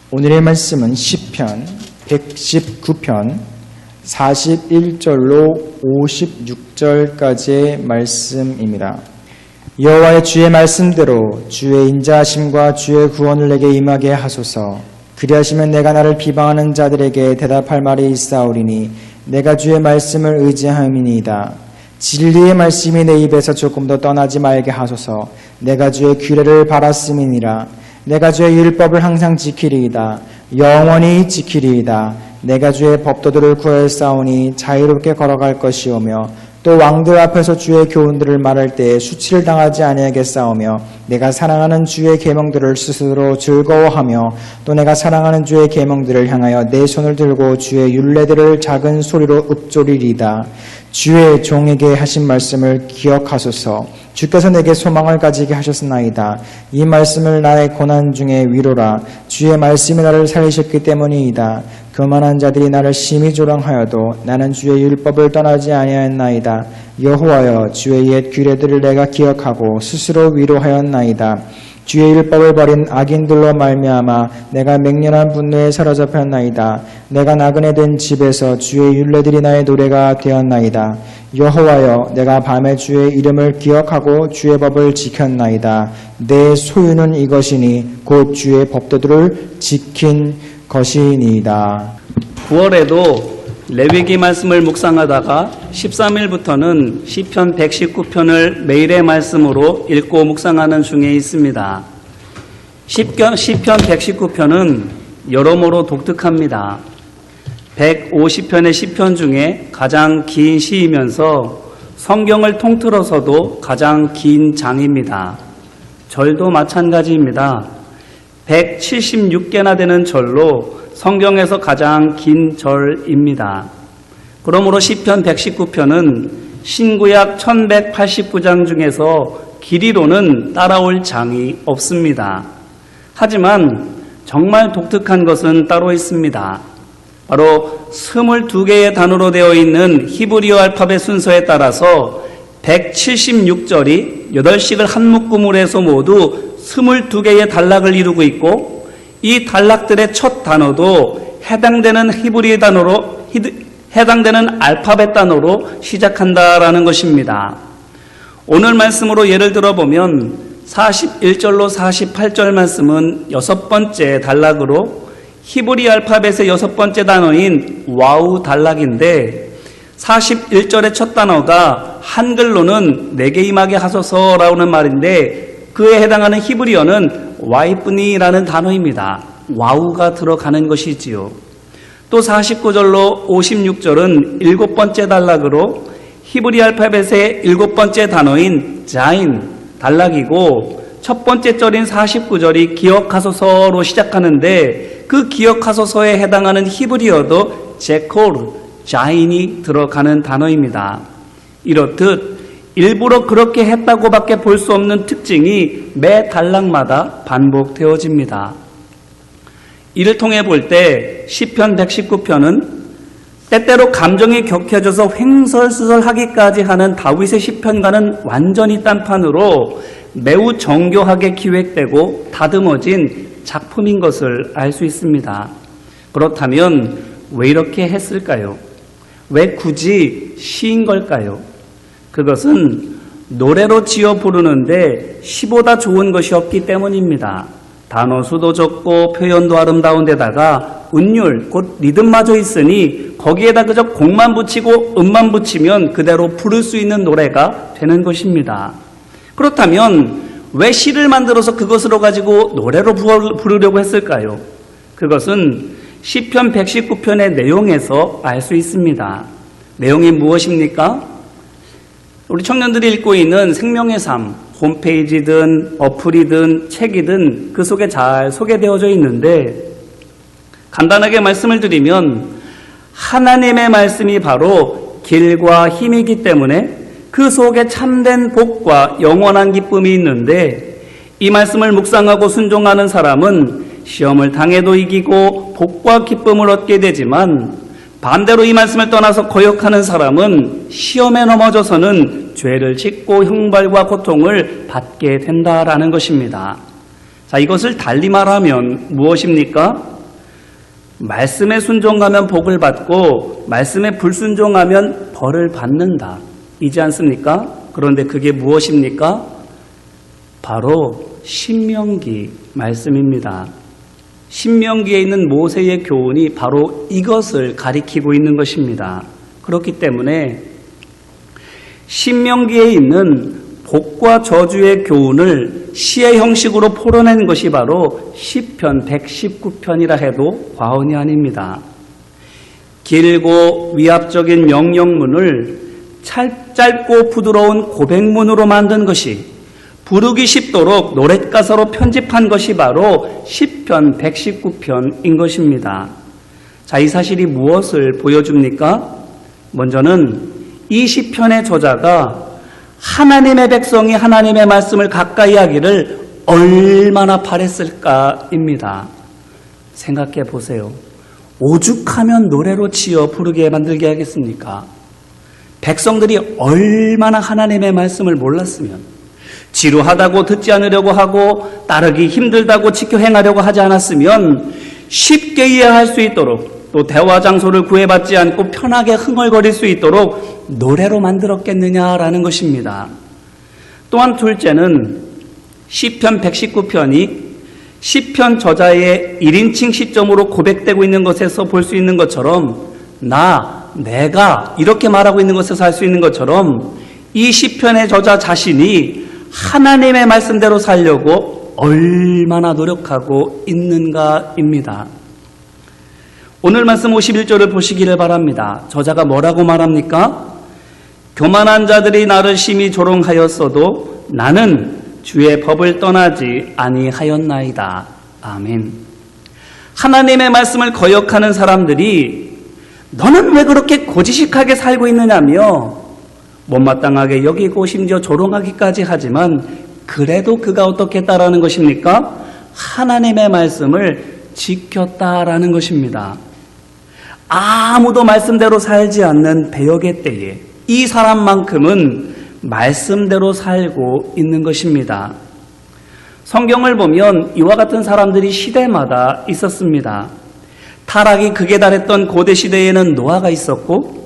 오늘의 말씀은 시편 119편 41절로 56절까지의 말씀입니다. 여호와의 주의 말씀대로 주의 인자하심과 주의 구원을 내게 임하게 하소서. 그리하시면 내가 나를 비방하는 자들에게 대답할 말이 있사오리니 내가 주의 말씀을 의지함이니이다. 진리의 말씀이 내 입에서 조금 더 떠나지 말게 하소서. 내가 주의 규례를 바랐음이니라. 내가 주의 율법을 항상 지키리이다. 영원히 지키리이다. 내가 주의 법도들을 구하였사오니 자유롭게 걸어갈 것이오며 또 왕들 앞에서 주의 교훈들을 말할 때에 수치를 당하지 아니하겠사오며 내가 사랑하는 주의 계명들을 스스로 즐거워하며 또 내가 사랑하는 주의 계명들을 향하여 내 손을 들고 주의 율례들을 작은 소리로 읊조리리이다. 주의 종에게 하신 말씀을 기억하소서. 주께서 내게 소망을 가지게 하셨나이다. 이 말씀을 나의 고난 중에 위로라. 주의 말씀이 나를 살리셨기 때문이이다. 교만한 자들이 나를 심히 조롱하여도 나는 주의 율법을 떠나지 아니하였나이다. 여호와여, 주의 옛 규례들을 내가 기억하고 스스로 위로하였나이다. 주의 율법을 버린 악인들로 말미암아 내가 맹렬한 분노에 사로잡혔나이다. 내가 나그네 된 집에서 주의 율례들이 나의 노래가 되었나이다. 여호와여, 내가 밤에 주의 이름을 기억하고 주의 법을 지켰나이다. 내 소유는 이것이니 곧 주의 법도들을 지킨 것이니이다. 9월에도 레위기 말씀을 묵상하다가 13일부터는 시편 119편을 매일의 말씀으로 읽고 묵상하는 중에 있습니다. 시편 119편은 여러모로 독특합니다. 150편의 시편 중에 가장 긴 시이면서 성경을 통틀어서도 가장 긴 장입니다. 절도 마찬가지입니다. 176개나 되는 절로 성경에서 가장 긴 절입니다. 그러므로 시편 119편은 신구약 1189장 중에서 길이로는 따라올 장이 없습니다. 하지만 정말 독특한 것은 따로 있습니다. 바로 22개의 단어로 되어 있는 히브리어 알파벳 순서에 따라서 176절이 8식을 한 묶음으로 해서 모두 22개의 단락을 이루고 있고 이 단락들의 첫 단어도 해당되는 히브리 단어로 해당되는 알파벳 단어로 시작한다라는 것입니다. 오늘 말씀으로 예를 들어보면 41절로 48절 말씀은 6번째 단락으로 히브리 알파벳의 6번째 단어인 와우 단락인데 41절의 첫 단어가 한글로는 내게 임하게 하소서라는 말인데 그에 해당하는 히브리어는 와이프니라는 단어입니다. 와우가 들어가는 것이지요. 또 49절로 56절은 7번째 단락으로 히브리 알파벳의 7번째 단어인 자인 단락이고 첫 번째 절인 49절이 기억하소서로 시작하는데 그 기억하소서에 해당하는 히브리어도 제코르, 자인이 들어가는 단어입니다. 이렇듯 일부러 그렇게 했다고밖에 볼 수 없는 특징이 매 단락마다 반복되어집니다. 이를 통해 볼 때 시편 119편은 때때로 감정이 격해져서 횡설수설하기까지 하는 다윗의 시편과는 완전히 딴판으로 매우 정교하게 기획되고 다듬어진 작품인 것을 알 수 있습니다. 그렇다면 왜 이렇게 했을까요? 왜 굳이 시인 걸까요? 그것은 노래로 지어 부르는데 시보다 좋은 것이 없기 때문입니다. 단어 수도 적고 표현도 아름다운 데다가 운율, 곧 리듬마저 있으니 거기에다 그저 곡만 붙이고 음만 붙이면 그대로 부를 수 있는 노래가 되는 것입니다. 그렇다면 왜 시를 만들어서 그것으로 가지고 노래로 부르려고 했을까요? 그것은 시편 119편의 내용에서 알 수 있습니다. 내용이 무엇입니까? 우리 청년들이 읽고 있는 생명의 삶, 홈페이지든 어플이든 책이든 그 속에 잘 소개되어져 있는데 간단하게 말씀을 드리면 하나님의 말씀이 바로 길과 힘이기 때문에 그 속에 참된 복과 영원한 기쁨이 있는데 이 말씀을 묵상하고 순종하는 사람은 시험을 당해도 이기고 복과 기쁨을 얻게 되지만 반대로 이 말씀을 떠나서 거역하는 사람은 시험에 넘어져서는 죄를 짓고 형벌과 고통을 받게 된다라는 것입니다. 자, 이것을 달리 말하면 무엇입니까? 말씀에 순종하면 복을 받고 말씀에 불순종하면 벌을 받는다. 이지 않습니까? 그런데 그게 무엇입니까? 바로 신명기 말씀입니다. 신명기에 있는 모세의 교훈이 바로 이것을 가리키고 있는 것입니다. 그렇기 때문에 신명기에 있는 복과 저주의 교훈을 시의 형식으로 풀어낸 것이 바로 시편 119편이라 해도 과언이 아닙니다. 길고 위압적인 명령문을 짧고 부드러운 고백문으로 만든 것이, 부르기 쉽도록 노랫가사로 편집한 것이 바로 시편 119편인 것입니다. 자, 이 사실이 무엇을 보여줍니까? 먼저는 이 시편의 저자가 하나님의 백성이 하나님의 말씀을 가까이 하기를 얼마나 바랬을까입니다. 생각해 보세요. 오죽하면 노래로 지어 부르게 만들게 하겠습니까? 백성들이 얼마나 하나님의 말씀을 몰랐으면, 지루하다고 듣지 않으려고 하고 따르기 힘들다고 지켜 행하려고 하지 않았으면 쉽게 이해할 수 있도록, 또 대화 장소를 구애받지 않고 편하게 흥얼거릴 수 있도록 노래로 만들었겠느냐라는 것입니다. 또한 둘째는 시편 119편이 시편 저자의 1인칭 시점으로 고백되고 있는 것에서 볼 수 있는 것처럼, 내가 이렇게 말하고 있는 것에서 알 수 있는 것처럼 이 시편의 저자 자신이 하나님의 말씀대로 살려고 얼마나 노력하고 있는가입니다. 오늘 말씀 51절을 보시기를 바랍니다. 저자가 뭐라고 말합니까? 교만한 자들이 나를 심히 조롱하였어도 나는 주의 법을 떠나지 아니하였나이다. 아멘. 하나님의 말씀을 거역하는 사람들이 너는 왜 그렇게 고지식하게 살고 있느냐며 못마땅하게 여기고 심지어 조롱하기까지 하지만, 그래도 그가 어떻게 했다라는 것입니까? 하나님의 말씀을 지켰다라는 것입니다. 아무도 말씀대로 살지 않는 배역의 때에 이 사람만큼은 말씀대로 살고 있는 것입니다. 성경을 보면 이와 같은 사람들이 시대마다 있었습니다. 타락이 극에 달했던 고대 시대에는 노아가 있었고,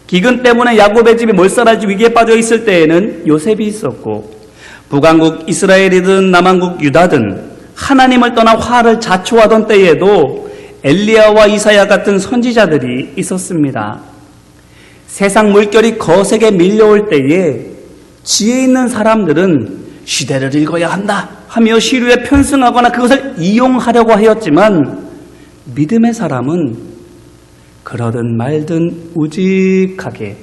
기근 때문에 야곱의 집이 몰살하지 위기에 빠져 있을 때에는 요셉이 있었고, 북왕국 이스라엘이든 남왕국 유다든 하나님을 떠나 화를 자초하던 때에도 엘리야와 이사야 같은 선지자들이 있었습니다. 세상 물결이 거세게 밀려올 때에 지혜 있는 사람들은 시대를 읽어야 한다 하며 시류에 편승하거나 그것을 이용하려고 하였지만, 믿음의 사람은 그러든 말든 우직하게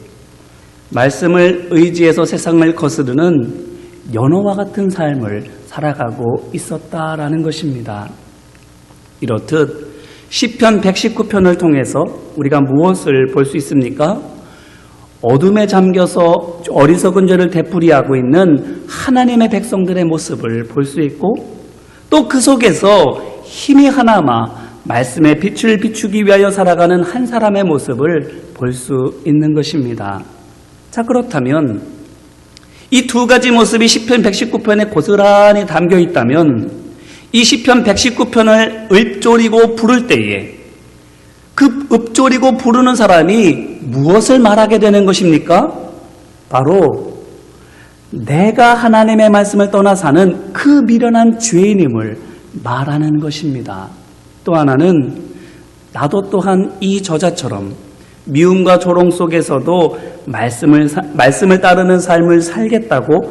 말씀을 의지해서 세상을 거스르는 연어와 같은 삶을 살아가고 있었다라는 것입니다. 이렇듯 시편 119편을 통해서 우리가 무엇을 볼 수 있습니까? 어둠에 잠겨서 어리석은 죄를 되풀이하고 있는 하나님의 백성들의 모습을 볼 수 있고, 또 그 속에서 힘이 하나마 말씀의 빛을 비추기 위하여 살아가는 한 사람의 모습을 볼 수 있는 것입니다. 자, 그렇다면 이 두 가지 모습이 시편 119편에 고스란히 담겨 있다면, 이 시편 119편을 읊조리고 부를 때에 그 읊조리고 부르는 사람이 무엇을 말하게 되는 것입니까? 바로 내가 하나님의 말씀을 떠나 사는 그 미련한 죄인임을 말하는 것입니다. 또 하나는 나도 또한 이 저자처럼 미움과 조롱 속에서도 말씀을 따르는 삶을 살겠다고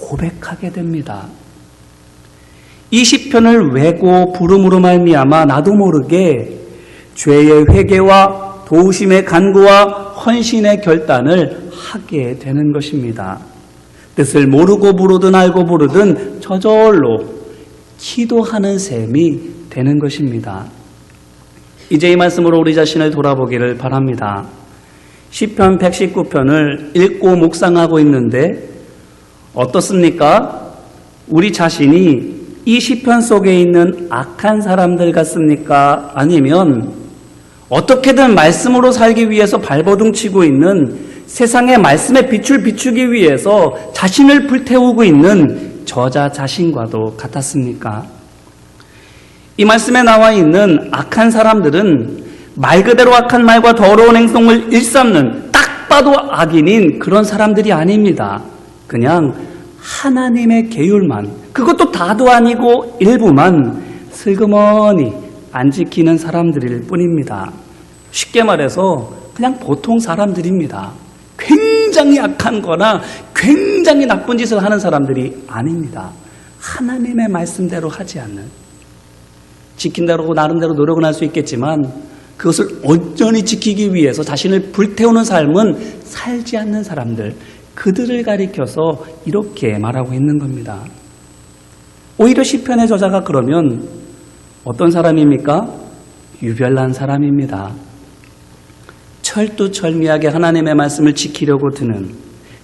고백하게 됩니다. 이 시편을 외고 부름으로 말미암아 나도 모르게 죄의 회개와 도우심의 간구와 헌신의 결단을 하게 되는 것입니다. 뜻을 모르고 부르든 알고 부르든 저절로 기도하는 셈이 되는 것입니다. 이제 이 말씀으로 우리 자신을 돌아보기를 바랍니다. 시편 119편을 읽고 묵상하고 있는데 어떻습니까? 우리 자신이 이 시편 속에 있는 악한 사람들 같습니까? 아니면 어떻게든 말씀으로 살기 위해서 발버둥 치고 있는, 세상의 말씀의 빛을 비추기 위해서 자신을 불태우고 있는 저자 자신과도 같았습니까? 이 말씀에 나와 있는 악한 사람들은 말 그대로 악한 말과 더러운 행동을 일삼는 딱 봐도 악인인 그런 사람들이 아닙니다. 그냥 하나님의 계율만, 그것도 다도 아니고 일부만 슬그머니 안 지키는 사람들일 뿐입니다. 쉽게 말해서 그냥 보통 사람들입니다. 굉장히 악한 거나 굉장히 나쁜 짓을 하는 사람들이 아닙니다. 하나님의 말씀대로 하지 않는, 지킨다고 나름대로 노력은 할 수 있겠지만 그것을 온전히 지키기 위해서 자신을 불태우는 삶은 살지 않는 사람들, 그들을 가리켜서 이렇게 말하고 있는 겁니다. 오히려 시편의 저자가 그러면 어떤 사람입니까? 유별난 사람입니다. 철두철미하게 하나님의 말씀을 지키려고 드는,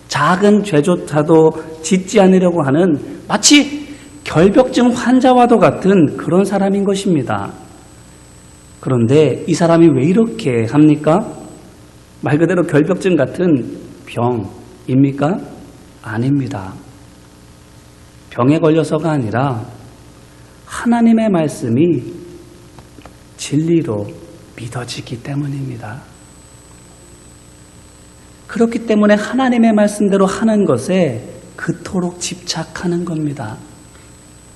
작은 죄조차도 짓지 않으려고 하는 마치 결벽증 환자와도 같은 그런 사람인 것입니다. 그런데 이 사람이 왜 이렇게 합니까? 말 그대로 결벽증 같은 병입니까? 아닙니다. 병에 걸려서가 아니라 하나님의 말씀이 진리로 믿어지기 때문입니다. 그렇기 때문에 하나님의 말씀대로 하는 것에 그토록 집착하는 겁니다.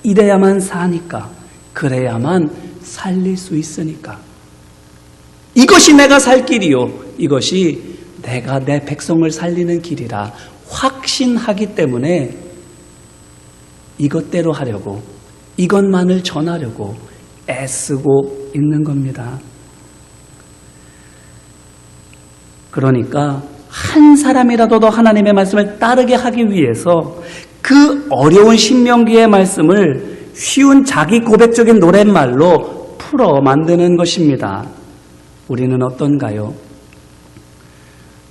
이래야만 사니까, 그래야만 살릴 수 있으니까. 이것이 내가 살 길이요, 이것이 내가 내 백성을 살리는 길이라 확신하기 때문에 이것대로 하려고, 이것만을 전하려고 애쓰고 있는 겁니다. 그러니까 한 사람이라도 더 하나님의 말씀을 따르게 하기 위해서 그 어려운 신명기의 말씀을 쉬운 자기 고백적인 노랫말로 풀어 만드는 것입니다. 우리는 어떤가요?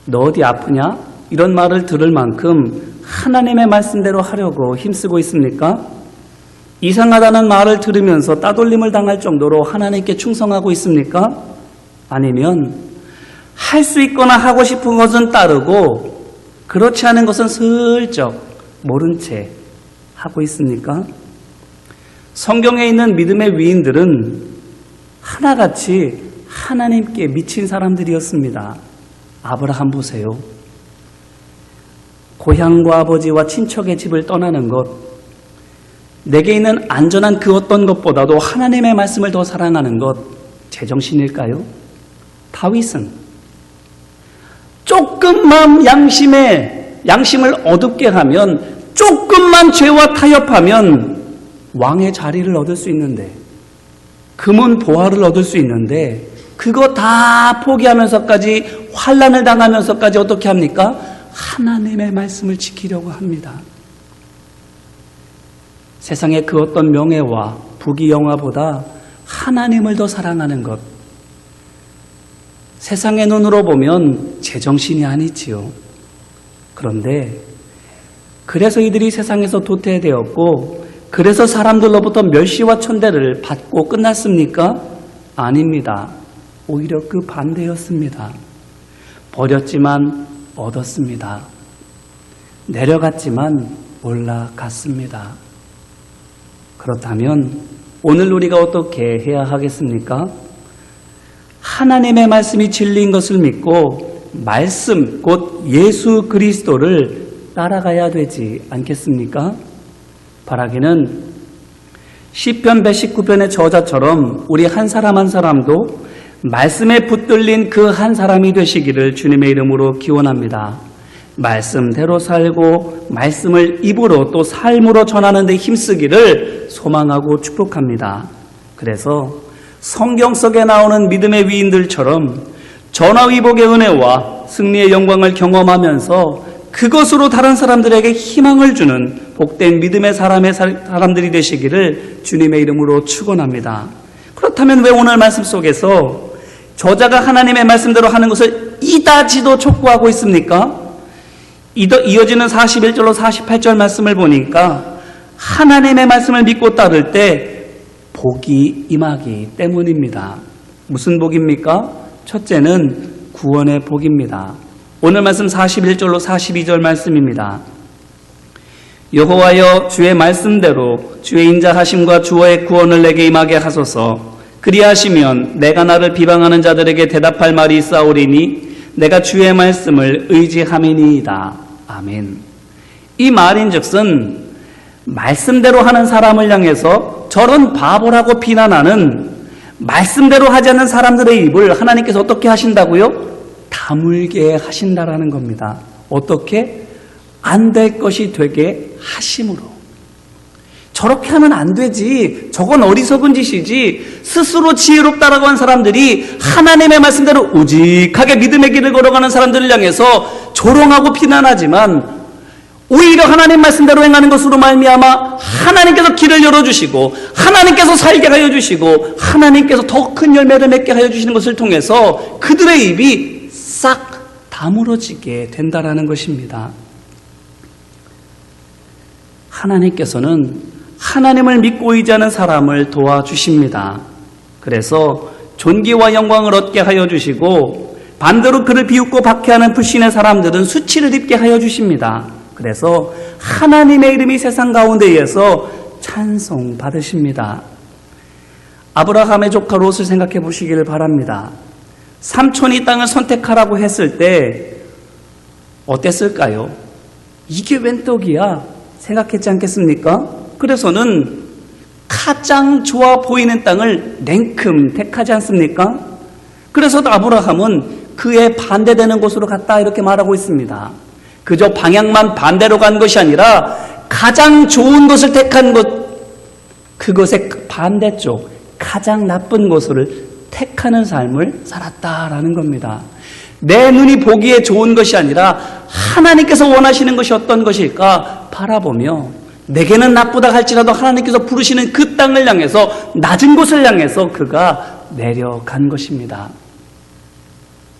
너 어디 아프냐? 이런 말을 들을 만큼 하나님의 말씀대로 하려고 힘쓰고 있습니까? 이상하다는 말을 들으면서 따돌림을 당할 정도로 하나님께 충성하고 있습니까? 아니면 할 수 있거나 하고 싶은 것은 따르고 그렇지 않은 것은 슬쩍 모른 채 하고 있습니까? 성경에 있는 믿음의 위인들은 하나같이 하나님께 미친 사람들이었습니다. 아브라함 보세요. 고향과 아버지와 친척의 집을 떠나는 것, 내게 있는 안전한 그 어떤 것보다도 하나님의 말씀을 더 사랑하는 것, 제정신일까요? 다윗은 조금만 양심을 어둡게 하면, 조금만 죄와 타협하면 왕의 자리를 얻을 수 있는데, 금은 보화를 얻을 수 있는데 그거 다 포기하면서까지, 환난을 당하면서까지 어떻게 합니까? 하나님의 말씀을 지키려고 합니다. 세상의 그 어떤 명예와 부귀영화보다 하나님을 더 사랑하는 것, 세상의 눈으로 보면 제정신이 아니지요. 그런데 그래서 이들이 세상에서 도태되었고, 그래서 사람들로부터 멸시와 천대를 받고 끝났습니까? 아닙니다. 오히려 그 반대였습니다. 버렸지만 얻었습니다. 내려갔지만 올라갔습니다. 그렇다면 오늘 우리가 어떻게 해야 하겠습니까? 하나님의 말씀이 진리인 것을 믿고 말씀, 곧 예수 그리스도를 따라가야 되지 않겠습니까? 바라기는 시편 119편의 저자처럼 우리 한 사람 한 사람도 말씀에 붙들린 그 한 사람이 되시기를 주님의 이름으로 기원합니다. 말씀대로 살고 말씀을 입으로 또 삶으로 전하는 데 힘쓰기를 소망하고 축복합니다. 그래서 성경 속에 나오는 믿음의 위인들처럼 전화위복의 은혜와 승리의 영광을 경험하면서 그것으로 다른 사람들에게 희망을 주는 복된 믿음의 사람들이 되시기를 주님의 이름으로 축원합니다. 그렇다면 왜 오늘 말씀 속에서 저자가 하나님의 말씀대로 하는 것을 이다지도 촉구하고 있습니까? 이어지는 41절로 48절 말씀을 보니까 하나님의 말씀을 믿고 따를 때 복이 임하기 때문입니다. 무슨 복입니까? 첫째는 구원의 복입니다. 오늘 말씀 41절로 42절 말씀입니다. 여호와여 주의 말씀대로 주의 인자하심과 주의 구원을 내게 임하게 하소서. 그리하시면 내가 나를 비방하는 자들에게 대답할 말이 있사오리니 내가 주의 말씀을 의지함이니이다. 아멘. 이 말인즉슨 말씀대로 하는 사람을 향해서 저런 바보라고 비난하는, 말씀대로 하지 않는 사람들의 입을 하나님께서 어떻게 하신다고요? 다물게 하신다라는 겁니다. 어떻게? 안 될 것이 되게 하심으로. 저렇게 하면 안 되지, 저건 어리석은 짓이지, 스스로 지혜롭다라고 한 사람들이 하나님의 말씀대로 우직하게 믿음의 길을 걸어가는 사람들을 향해서 조롱하고 비난하지만, 오히려 하나님 말씀대로 행하는 것으로 말미암아 하나님께서 길을 열어주시고 하나님께서 살게 하여 주시고 하나님께서 더 큰 열매를 맺게 하여 주시는 것을 통해서 그들의 입이 싹 다물어지게 된다라는 것입니다. 하나님께서는 하나님을 믿고 의지하는 사람을 도와주십니다. 그래서 존귀와 영광을 얻게 하여 주시고 반대로 그를 비웃고 박해하는 불신의 사람들은 수치를 입게 하여 주십니다. 그래서 하나님의 이름이 세상 가운데에서 찬송받으십니다. 아브라함의 조카 롯을 생각해 보시기를 바랍니다. 삼촌이 땅을 선택하라고 했을 때 어땠을까요? 이게 웬 떡이야? 생각했지 않겠습니까? 그래서는 가장 좋아 보이는 땅을 냉큼 택하지 않습니까? 그래서 아브라함은 그에 반대되는 곳으로 갔다 이렇게 말하고 있습니다. 그저 방향만 반대로 간 것이 아니라 가장 좋은 것을 택한 것, 그것의 반대쪽, 가장 나쁜 것을 택하는 삶을 살았다라는 겁니다. 내 눈이 보기에 좋은 것이 아니라 하나님께서 원하시는 것이 어떤 것일까 바라보며 내게는 나쁘다 할지라도 하나님께서 부르시는 그 땅을 향해서, 낮은 곳을 향해서 그가 내려간 것입니다.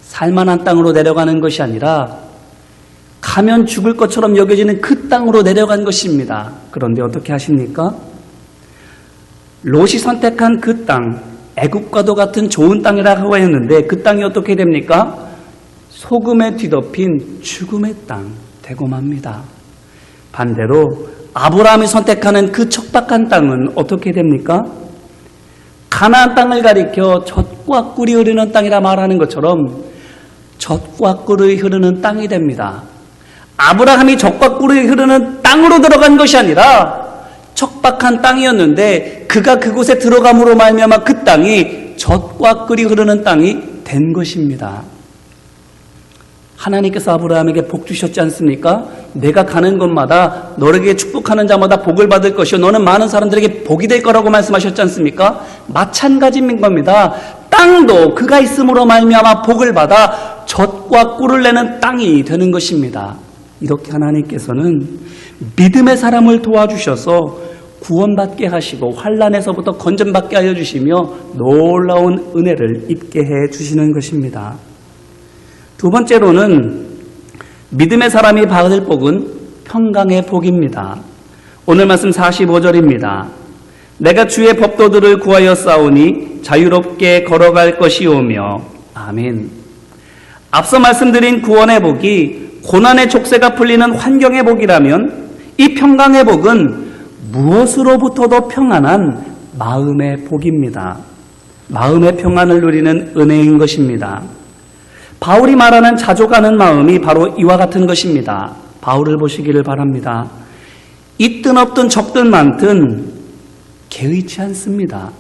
살만한 땅으로 내려가는 것이 아니라 가면 죽을 것처럼 여겨지는 그 땅으로 내려간 것입니다. 그런데 어떻게 하십니까? 롯이 선택한 그 땅, 애굽과도 같은 좋은 땅이라고 했는데 그 땅이 어떻게 됩니까? 소금에 뒤덮인 죽음의 땅 되고 맙니다. 반대로 아브라함이 선택하는 그 척박한 땅은 어떻게 됩니까? 가나안 땅을 가리켜 젖과 꿀이 흐르는 땅이라 말하는 것처럼 젖과 꿀이 흐르는 땅이 됩니다. 아브라함이 젖과 꿀이 흐르는 땅으로 들어간 것이 아니라 척박한 땅이었는데 그가 그곳에 들어감으로 말미암아 그 땅이 젖과 꿀이 흐르는 땅이 된 것입니다. 하나님께서 아브라함에게 복 주셨지 않습니까? 내가 가는 곳마다 너에게 축복하는 자마다 복을 받을 것이요 너는 많은 사람들에게 복이 될 거라고 말씀하셨지 않습니까? 마찬가지인 겁니다. 땅도 그가 있음으로 말미암아 복을 받아 젖과 꿀을 내는 땅이 되는 것입니다. 이렇게 하나님께서는 믿음의 사람을 도와주셔서 구원받게 하시고 환난에서부터 건전받게 하여 주시며 놀라운 은혜를 입게 해 주시는 것입니다. 두 번째로는 믿음의 사람이 받을 복은 평강의 복입니다. 오늘 말씀 45절입니다. 내가 주의 법도들을 구하여 싸우니 자유롭게 걸어갈 것이오며. 아멘. 앞서 말씀드린 구원의 복이 고난의 족쇄가 풀리는 환경의 복이라면 이 평강의 복은 무엇으로부터도 평안한 마음의 복입니다. 마음의 평안을 누리는 은혜인 것입니다. 바울이 말하는 자족하는 마음이 바로 이와 같은 것입니다. 바울을 보시기를 바랍니다. 있든 없든 적든 많든 개의치 않습니다.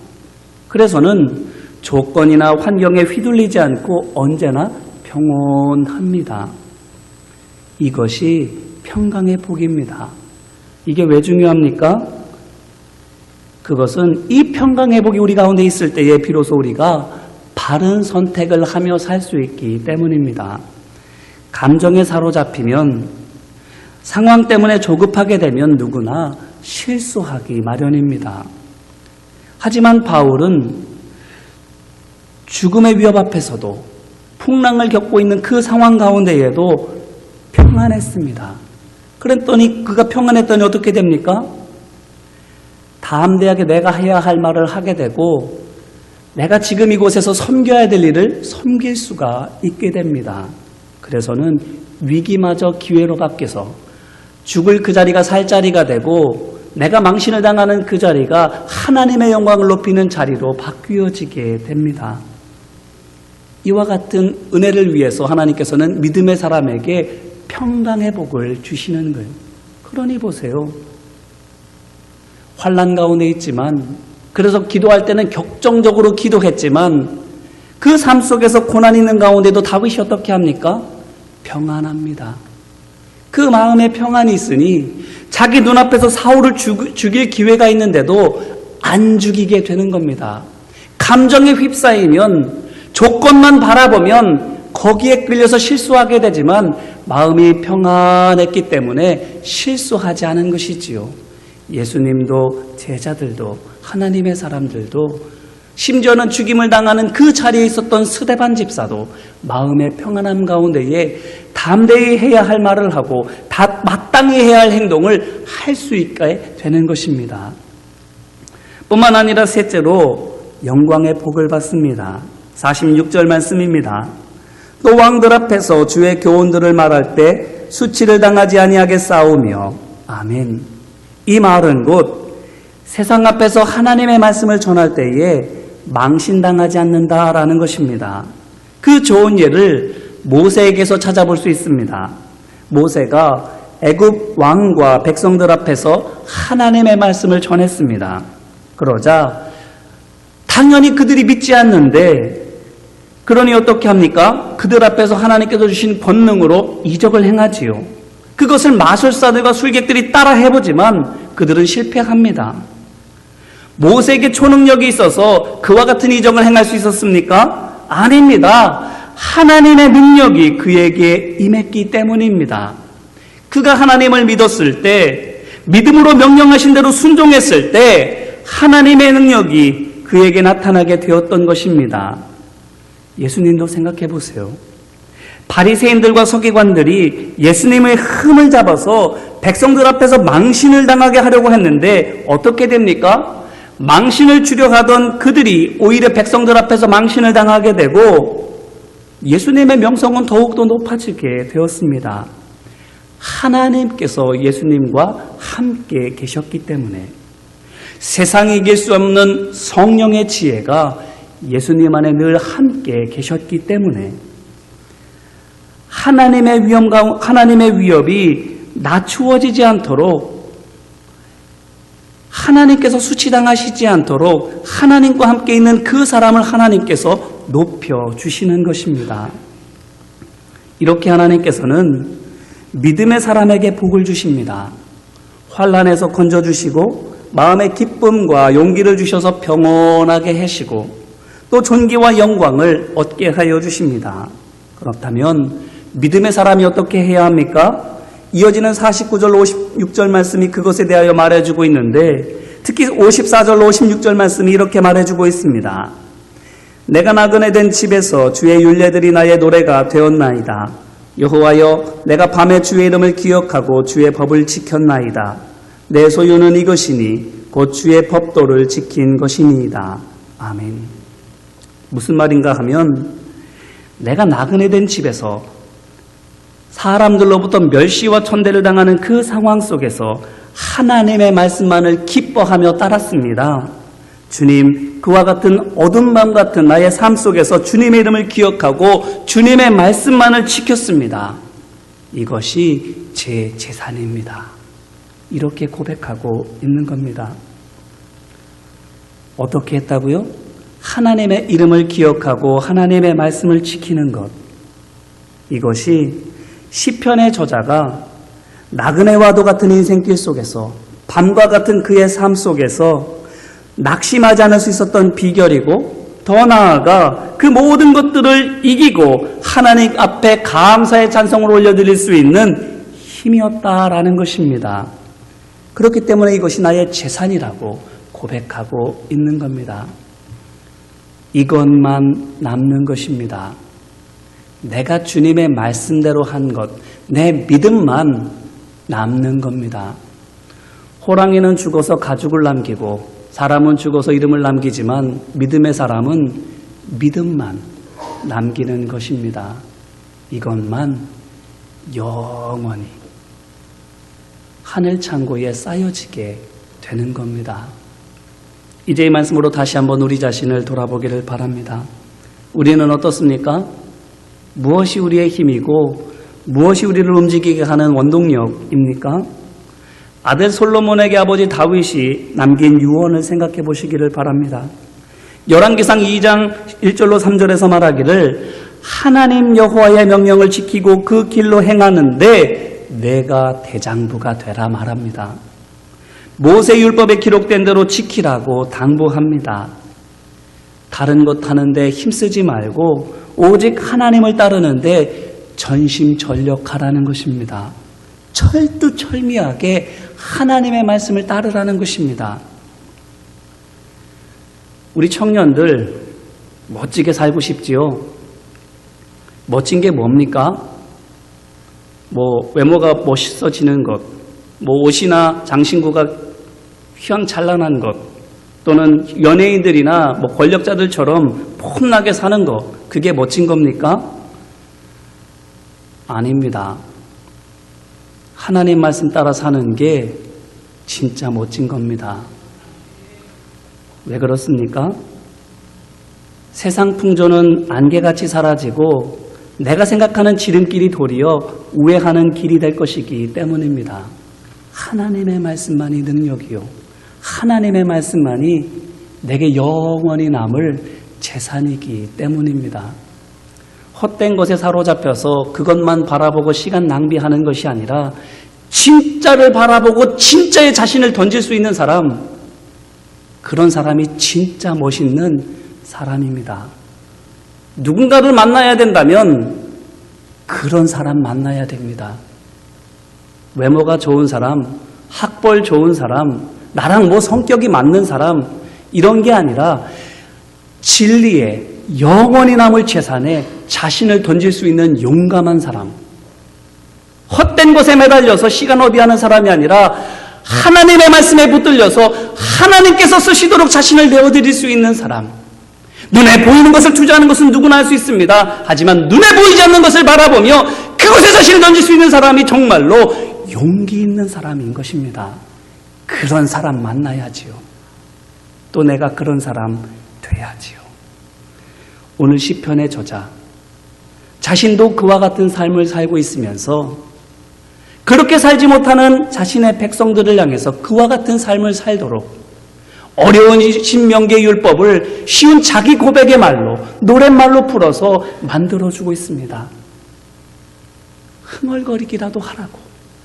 그래서는 조건이나 환경에 휘둘리지 않고 언제나 평온합니다. 이것이 평강의 복입니다. 이게 왜 중요합니까? 그것은 이 평강의 복이 우리 가운데 있을 때에 비로소 우리가 바른 선택을 하며 살 수 있기 때문입니다. 감정에 사로잡히면, 상황 때문에 조급하게 되면 누구나 실수하기 마련입니다. 하지만 바울은 죽음의 위협 앞에서도 풍랑을 겪고 있는 그 상황 가운데에도 평안했습니다. 그랬더니 그가 평안했더니 어떻게 됩니까? 담대하게 내가 해야 할 말을 하게 되고 내가 지금 이곳에서 섬겨야 될 일을 섬길 수가 있게 됩니다. 그래서는 위기마저 기회로 바뀌어서 죽을 그 자리가 살 자리가 되고 내가 망신을 당하는 그 자리가 하나님의 영광을 높이는 자리로 바뀌어지게 됩니다. 이와 같은 은혜를 위해서 하나님께서는 믿음의 사람에게 평강의 복을 주시는 거예요. 그러니 보세요. 환난 가운데 있지만, 그래서 기도할 때는 격정적으로 기도했지만 그 삶 속에서 고난 있는 가운데도 다윗이 어떻게 합니까? 평안합니다. 그 마음에 평안이 있으니 자기 눈앞에서 사울을 죽일 기회가 있는데도 안 죽이게 되는 겁니다. 감정에 휩싸이면, 조건만 바라보면 거기에 끌려서 실수하게 되지만 마음이 평안했기 때문에 실수하지 않은 것이지요. 예수님도 제자들도 하나님의 사람들도, 심지어는 죽임을 당하는 그 자리에 있었던 스데반 집사도 마음의 평안함 가운데에 담대히 해야 할 말을 하고 마땅히 해야 할 행동을 할 수 있게 되는 것입니다. 뿐만 아니라 셋째로 영광의 복을 받습니다. 46절 말씀입니다. 또 왕들 앞에서 주의 교훈들을 말할 때 수치를 당하지 아니하게 싸우며. 아멘. 이 말은 곧 세상 앞에서 하나님의 말씀을 전할 때에 망신당하지 않는다라는 것입니다. 그 좋은 예를 모세에게서 찾아볼 수 있습니다. 모세가 애굽 왕과 백성들 앞에서 하나님의 말씀을 전했습니다. 그러자 당연히 그들이 믿지 않는데, 그러니 어떻게 합니까? 그들 앞에서 하나님께서 주신 권능으로 이적을 행하지요. 그것을 마술사들과 술객들이 따라 해보지만 그들은 실패합니다. 모세에게 초능력이 있어서 그와 같은 이적을 행할 수 있었습니까? 아닙니다. 하나님의 능력이 그에게 임했기 때문입니다. 그가 하나님을 믿었을 때, 믿음으로 명령하신 대로 순종했을 때 하나님의 능력이 그에게 나타나게 되었던 것입니다. 예수님도 생각해 보세요. 바리새인들과 서기관들이 예수님의 흠을 잡아서 백성들 앞에서 망신을 당하게 하려고 했는데 어떻게 됩니까? 망신을 주려 하던 그들이 오히려 백성들 앞에서 망신을 당하게 되고 예수님의 명성은 더욱더 높아지게 되었습니다. 하나님께서 예수님과 함께 계셨기 때문에, 세상이 이길 수 없는 성령의 지혜가 예수님 안에 늘 함께 계셨기 때문에 하나님의 위협이 낮추어지지 않도록, 하나님께서 수치당하시지 않도록 하나님과 함께 있는 그 사람을 하나님께서 높여주시는 것입니다. 이렇게 하나님께서는 믿음의 사람에게 복을 주십니다. 환난에서 건져주시고 마음의 기쁨과 용기를 주셔서 평온하게 하시고 또 존귀와 영광을 얻게 하여 주십니다. 그렇다면 믿음의 사람이 어떻게 해야 합니까? 이어지는 49절 56절 말씀이 그것에 대하여 말해주고 있는데, 특히 54절 56절 말씀이 이렇게 말해주고 있습니다. 내가 나그네 된 집에서 주의 율례들이 나의 노래가 되었나이다. 여호와여, 내가 밤에 주의 이름을 기억하고 주의 법을 지켰나이다. 내 소유는 이것이니 곧 주의 법도를 지킨 것이니이다. 아멘. 무슨 말인가 하면, 내가 나그네 된 집에서 사람들로부터 멸시와 천대를 당하는 그 상황 속에서 하나님의 말씀만을 기뻐하며 따랐습니다. 주님, 그와 같은 어두운 밤 같은 나의 삶 속에서 주님의 이름을 기억하고 주님의 말씀만을 지켰습니다. 이것이 제 재산입니다. 이렇게 고백하고 있는 겁니다. 어떻게 했다고요? 하나님의 이름을 기억하고 하나님의 말씀을 지키는 것. 이것이 시편의 저자가 나그네와도 같은 인생길 속에서, 밤과 같은 그의 삶 속에서 낙심하지 않을 수 있었던 비결이고, 더 나아가 그 모든 것들을 이기고 하나님 앞에 감사의 찬송을 올려드릴 수 있는 힘이었다라는 것입니다. 그렇기 때문에 이것이 나의 재산이라고 고백하고 있는 겁니다. 이것만 남는 것입니다. 내가 주님의 말씀대로 한 것, 내 믿음만 남는 겁니다. 호랑이는 죽어서 가죽을 남기고 사람은 죽어서 이름을 남기지만 믿음의 사람은 믿음만 남기는 것입니다. 이것만 영원히 하늘 창고에 쌓여지게 되는 겁니다. 이제 이 말씀으로 다시 한번 우리 자신을 돌아보기를 바랍니다. 우리는 어떻습니까? 무엇이 우리의 힘이고 무엇이 우리를 움직이게 하는 원동력입니까? 아들 솔로몬에게 아버지 다윗이 남긴 유언을 생각해 보시기를 바랍니다. 열왕기상 2장 1절로 3절에서 말하기를 하나님 여호와의 명령을 지키고 그 길로 행하는데 내가 대장부가 되라 말합니다. 모세 율법에 기록된 대로 지키라고 당부합니다. 다른 것 하는데 힘쓰지 말고 오직 하나님을 따르는데 전심전력하라는 것입니다. 철두철미하게 하나님의 말씀을 따르라는 것입니다. 우리 청년들 멋지게 살고 싶지요? 멋진 게 뭡니까? 외모가 멋있어지는 것, 옷이나 장신구가 휘황찬란한 것, 또는 연예인들이나 권력자들처럼 폼나게 사는 것, 그게 멋진 겁니까? 아닙니다. 하나님 말씀 따라 사는 게 진짜 멋진 겁니다. 왜 그렇습니까? 세상 풍조는 안개같이 사라지고 내가 생각하는 지름길이 도리어 우회하는 길이 될 것이기 때문입니다. 하나님의 말씀만이 능력이요, 하나님의 말씀만이 내게 영원히 남을 재산이기 때문입니다. 헛된 것에 사로잡혀서 그것만 바라보고 시간 낭비하는 것이 아니라 진짜를 바라보고 진짜의 자신을 던질 수 있는 사람, 그런 사람이 진짜 멋있는 사람입니다. 누군가를 만나야 된다면 그런 사람 만나야 됩니다. 외모가 좋은 사람, 학벌 좋은 사람, 나랑 성격이 맞는 사람, 이런 게 아니라 진리에 영원히 남을 재산에 자신을 던질 수 있는 용감한 사람, 헛된 것에 매달려서 시간 허비하는 사람이 아니라 하나님의 말씀에 붙들려서 하나님께서 쓰시도록 자신을 내어드릴 수 있는 사람. 눈에 보이는 것을 투자하는 것은 누구나 할 수 있습니다. 하지만 눈에 보이지 않는 것을 바라보며 그것에 자신을 던질 수 있는 사람이 정말로 용기 있는 사람인 것입니다. 그런 사람 만나야지요. 또 내가 그런 사람 돼야지요. 오늘 시편의 저자 자신도 그와 같은 삶을 살고 있으면서 그렇게 살지 못하는 자신의 백성들을 향해서 그와 같은 삶을 살도록 어려운 신명기의 율법을 쉬운 자기 고백의 말로, 노랫말로 풀어서 만들어주고 있습니다. 흥얼거리기라도 하라고.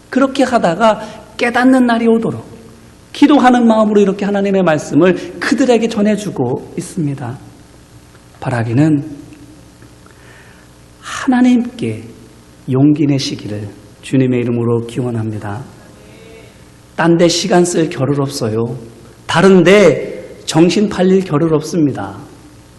그렇게 하다가 깨닫는 날이 오도록 기도하는 마음으로 이렇게 하나님의 말씀을 그들에게 전해주고 있습니다. 바라기는 하나님께 용기 내시기를 주님의 이름으로 기원합니다. 딴 데 시간 쓸 겨를 없어요. 다른데 정신 팔릴 겨를 없습니다.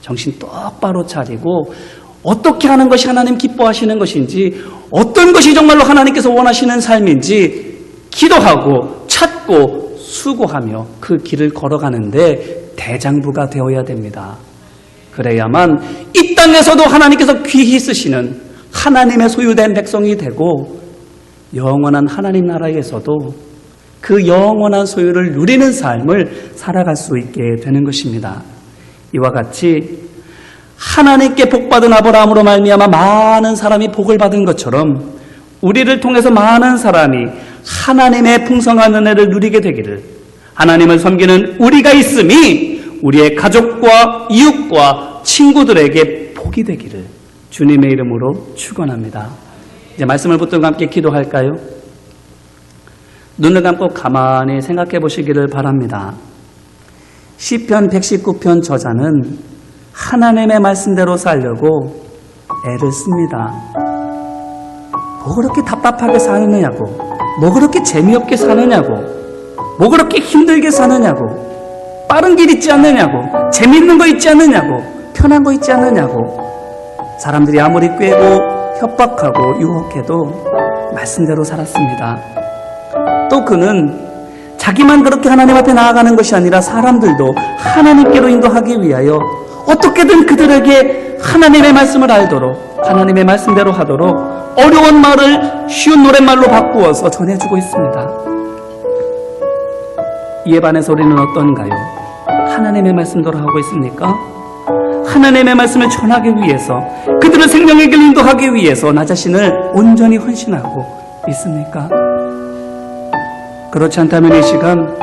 정신 똑바로 차리고 어떻게 하는 것이 하나님 기뻐하시는 것인지, 어떤 것이 정말로 하나님께서 원하시는 삶인지 기도하고 찾고 수고하며 그 길을 걸어가는데 대장부가 되어야 됩니다. 그래야만 이 땅에서도 하나님께서 귀히 쓰시는 하나님의 소유된 백성이 되고 영원한 하나님 나라에서도 그 영원한 소유를 누리는 삶을 살아갈 수 있게 되는 것입니다. 이와 같이 하나님께 복받은 아브라함으로 말미암아 많은 사람이 복을 받은 것처럼 우리를 통해서 많은 사람이 하나님의 풍성한 은혜를 누리게 되기를, 하나님을 섬기는 우리가 있음이 우리의 가족과 이웃과 친구들에게 복이 되기를 주님의 이름으로 축원합니다. 이제 말씀을 붙들고 함께 기도할까요? 눈을 감고 가만히 생각해 보시기를 바랍니다. 시편 119편 저자는 하나님의 말씀대로 살려고 애를 씁니다. 뭐 그렇게 답답하게 사느냐고, 뭐 그렇게 재미없게 사느냐고, 뭐 그렇게 힘들게 사느냐고, 빠른 길 있지 않느냐고, 재미있는 거 있지 않느냐고, 편한 거 있지 않느냐고. 사람들이 아무리 꾀고 협박하고 유혹해도 말씀대로 살았습니다. 또 그는 자기만 그렇게 하나님 앞에 나아가는 것이 아니라 사람들도 하나님께로 인도하기 위하여 어떻게든 그들에게 하나님의 말씀을 알도록, 하나님의 말씀대로 하도록 어려운 말을 쉬운 노랫말로 바꾸어서 전해주고 있습니다. 이에 반해서 우리는 어떤가요? 하나님의 말씀대로 하고 있습니까? 하나님의 말씀을 전하기 위해서, 그들의 생명의 길 인도하기 위해서 나 자신을 온전히 헌신하고 있습니까? 그렇지 않다면 이 시간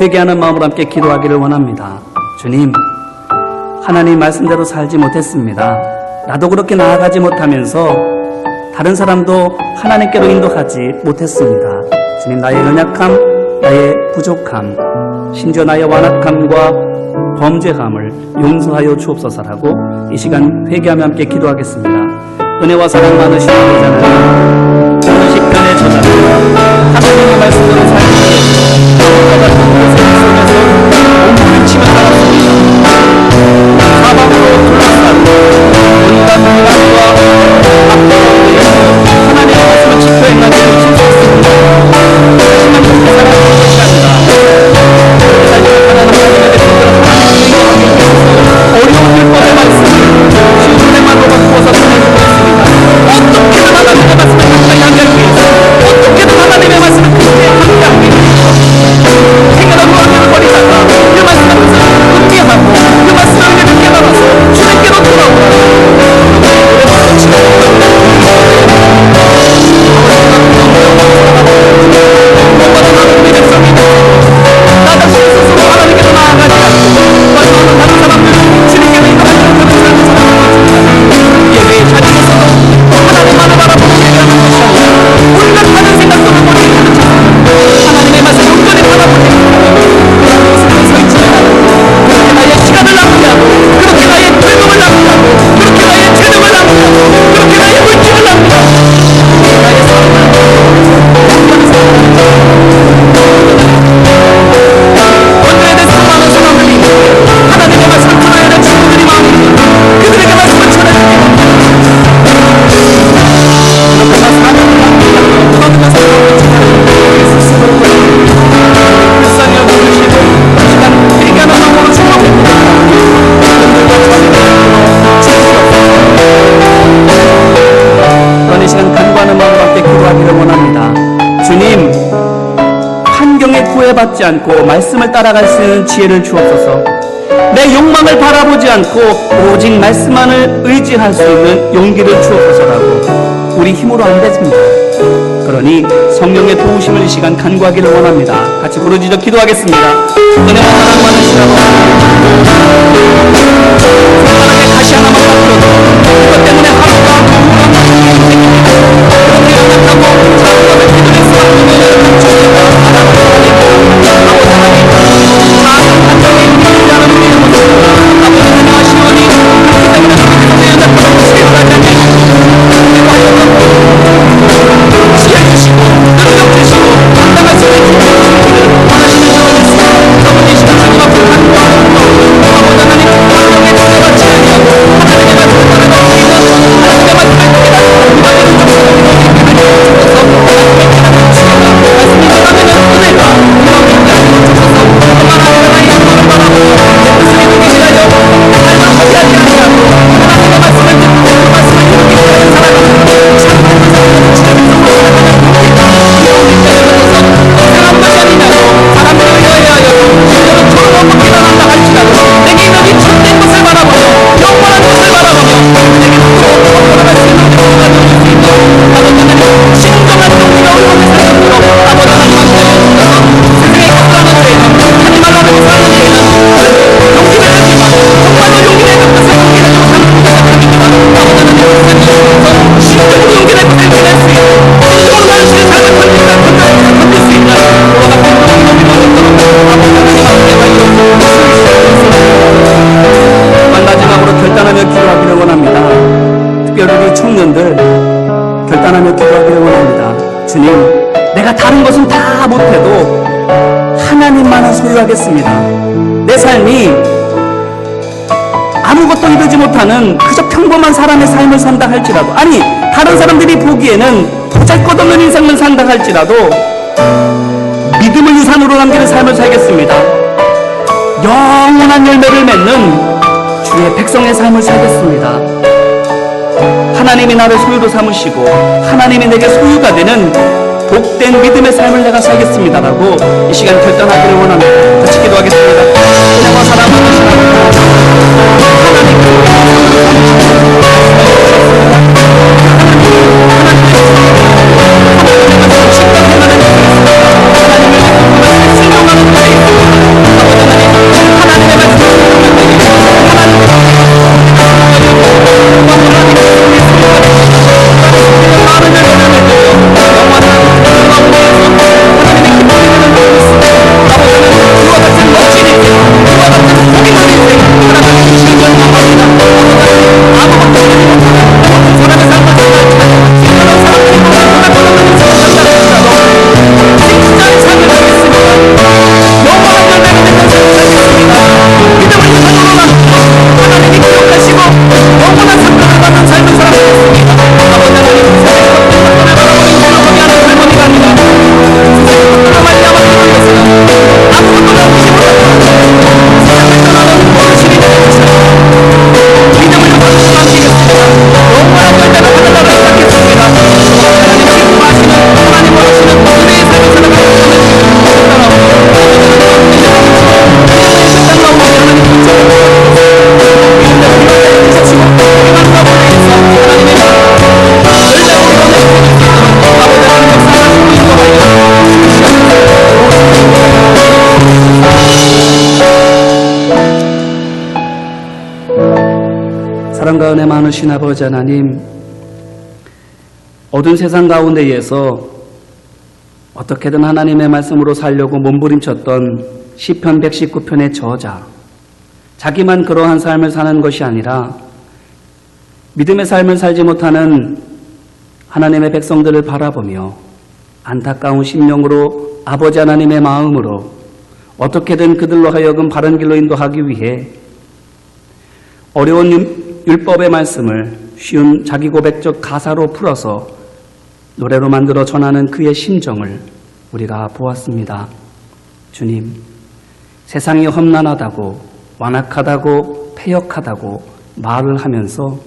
회개하는 마음으로 함께 기도하기를 원합니다. 주님, 하나님 말씀대로 살지 못했습니다. 나도 그렇게 나아가지 못하면서 다른 사람도 하나님께로 인도하지 못했습니다. 주님, 나의 연약함, 나의 부족함, 심지어 나의 완악함과 범죄함을 용서하여 주옵소서라고 이 시간 회개하며 함께 기도하겠습니다. 은혜와 사랑 많으신 아버지 하나님, 오늘 시편의 저자는 하나님의 말씀대로 살기 위해서 바다 곳곳에 속에서 온몸을 치며 살았습니다. 사방으로 둘러싸고 온갖 비난과 압박 가운데 하나님의 말씀을 지켜 행하기를 신속했습니다. 하지만 그 사람을 계시합니다. 하나님의 백성들은 어려운 율법의 말씀을 쉬운 내 말로 바꾸어서 전해주고 있습니다. 어떻게든 하나님의 말씀을 가까이 하기 위해서, 어떻게든 하나님의 말씀을 그때 함께하기 위해서 생각한 마음을 버리다가 그 말씀을 음미하고 그 말씀을 우리를 깨달아서 주님께로 돌아오라. 받지 않고 말씀을 따라갈 수 있는 지혜를 주옵소서. 내 욕망을 바라보지 않고 오직 말씀만을 의지할 수 있는 용기를 주옵소서라고. 우리 힘으로 안 됩니다. 그러니 성령의 도우심을 이 시간 간구하기를 원합니다. 같이 부르짖어 기도하겠습니다. 은혜와 사랑 많으시라고 손바닥에 가시 하나만 박혀도 그것 때문에 하루가 그렇게 연약하고 자꾸만 기도를 수확하는 여러분 주님과 결단하며 기도하기를 원합니다. 주님, 내가 다른 것은 다 못해도 하나님만은 소유하겠습니다. 내 삶이 아무것도 이루지 못하는 그저 평범한 사람의 삶을 산다 할지라도, 아니 다른 사람들이 보기에는 보잘것없는 인생을 산다 할지라도 믿음을 유산으로 남기는 삶을 살겠습니다. 영원한 열매를 맺는 주의 백성의 삶을 살겠습니다. 하나님이 나를 소유로 삼으시고 하나님이 내게 소유가 되는 복된 믿음의 삶을 내가 살겠습니다라고 이 시간 결단하기를 원합니다. 같이 기도하겠습니다. 은혜와 사랑을 사랑과 은혜 많으신 아버지 하나님, 어두운 세상 가운데에서 어떻게든 하나님의 말씀으로 살려고 몸부림쳤던 시편 119편의 저자, 자기만 그러한 삶을 사는 것이 아니라 믿음의 삶을 살지 못하는 하나님의 백성들을 바라보며 안타까운 심령으로 아버지 하나님의 마음으로 어떻게든 그들로 하여금 바른 길로 인도하기 위해 어려운 율법의 말씀을 쉬운 자기 고백적 가사로 풀어서 노래로 만들어 전하는 그의 심정을 우리가 보았습니다. 주님, 세상이 험난하다고 완악하다고 패역하다고 말을 하면서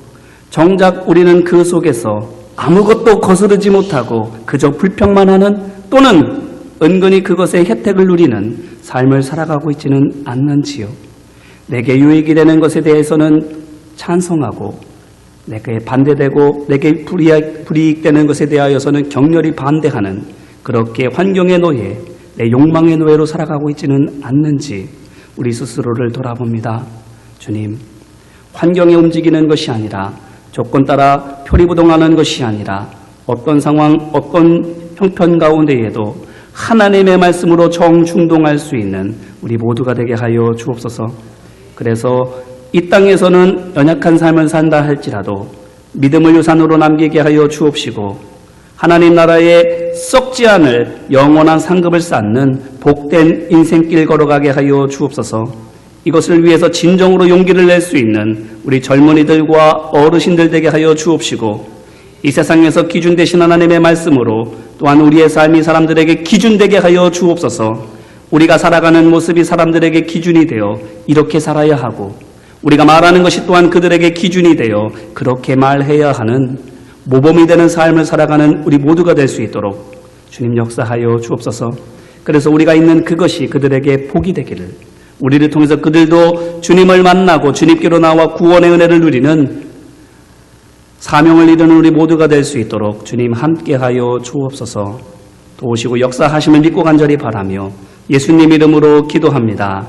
정작 우리는 그 속에서 아무것도 거스르지 못하고 그저 불평만 하는, 또는 은근히 그것의 혜택을 누리는 삶을 살아가고 있지는 않는지요. 내게 유익이 되는 것에 대해서는 찬성하고 내게 반대되고 내게 불이익되는 것에 대하여서는 격렬히 반대하는, 그렇게 환경의 노예, 내 욕망의 노예로 살아가고 있지는 않는지 우리 스스로를 돌아봅니다. 주님, 환경에 움직이는 것이 아니라, 조건 따라 표리부동하는 것이 아니라, 어떤 상황, 어떤 형편 가운데에도 하나님의 말씀으로 정중동할 수 있는 우리 모두가 되게 하여 주옵소서. 그래서 이 땅에서는 연약한 삶을 산다 할지라도 믿음을 유산으로 남기게 하여 주옵시고, 하나님 나라에 썩지 않을 영원한 상급을 쌓는 복된 인생길 걸어가게 하여 주옵소서. 이것을 위해서 진정으로 용기를 낼 수 있는 우리 젊은이들과 어르신들 되게 하여 주옵시고, 이 세상에서 기준 되신 하나님의 말씀으로 또한 우리의 삶이 사람들에게 기준되게 하여 주옵소서. 우리가 살아가는 모습이 사람들에게 기준이 되어 이렇게 살아야 하고, 우리가 말하는 것이 또한 그들에게 기준이 되어 그렇게 말해야 하는 모범이 되는 삶을 살아가는 우리 모두가 될 수 있도록 주님 역사하여 주옵소서. 그래서 우리가 있는 그것이 그들에게 복이 되기를, 우리를 통해서 그들도 주님을 만나고 주님께로 나와 구원의 은혜를 누리는 사명을 이루는 우리 모두가 될 수 있도록 주님 함께하여 주옵소서. 도우시고 역사하심을 믿고 간절히 바라며 예수님 이름으로 기도합니다.